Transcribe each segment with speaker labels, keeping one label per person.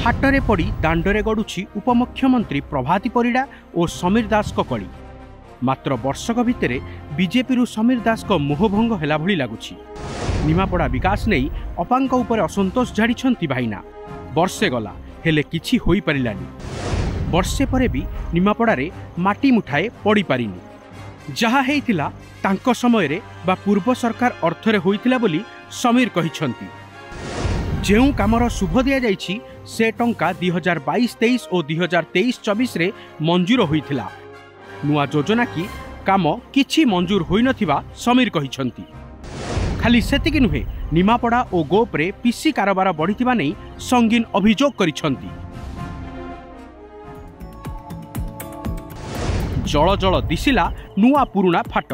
Speaker 1: हाटरे पड़ी दांडरे गड़ुछि उपमुख्यमंत्री प्रभाती परिड़ा और समीर दास को कड़ी। मात्र वर्षक भितर बीजेपी रु समीर दास को मोहभंग हेला भली लागुछि। निमापड़ा विकास नहीं अपांक उपर असंतोष झाड़ी भाईना। वर्षे गला हेले किछि होई परिलानी। वर्षे परे भी निमापड़ा रे माटी मुठाए पड़ी पारिनी। जहा हेइतिला तांको समय रे बा पूर्व सरकार अर्थरे होइतिला बोली समीर कहिछंती। जेउ कामर शुभ दिया जाइछि से टंका 2022-23 और 2023-24 रे मंजूर होइतिला। नुआ योजना की काम किछि मंजूर होई नथिबा समीर कहिछंती। खाली सेतिक नुहे निमापड़ा और गोप्रे पीसी कारोबार बढ़िथिबा नै संगीन अभियोग करिछंती। जल जल दिशिला नुआ पुरुणा फाट।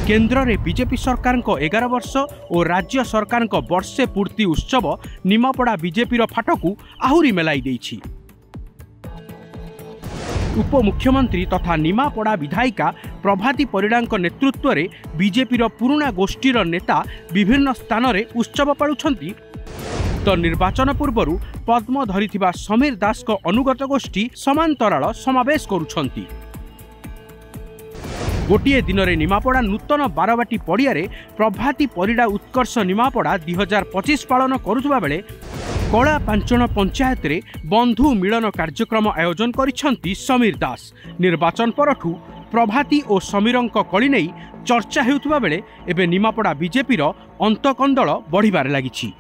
Speaker 1: केन्द्र रे बीजेपी सरकार को 11 वर्ष और राज्य सरकार को वर्षे पूर्ति उत्सव निमापड़ा बीजेपी फाट को आहुरी मेलाई देइछि। उपमुख्यमंत्री तथा निमापड़ा विधायिका प्रभाती परिड़ा नेतृत्व में बीजेपी पुरुणा गोष्ठीर नेता विभिन्न स्थान में उत्सव पालुछंती। तो निर्वाचन पूर्व पद्म धरिथिबा समीर दास को अनुगत गोष्ठी समांतराल समावेश करुछंती। गोटे दिन में निमापड़ा नूतन बारवाटी पड़िया प्रभाती परिड़ा उत्कर्ष निमापड़ा 2025 पालन करुवा बेले कला पांचण पंचायत रे बंधु मिलन कार्यक्रम आयोजन करिछंती समीर दास। निर्वाचन परठू प्रभाती और समीरंक कली नहीं चर्चा हेउतबा बेले एबे निमापड़ा बीजेपी अंतकंदल बढ़िबार लागिछि।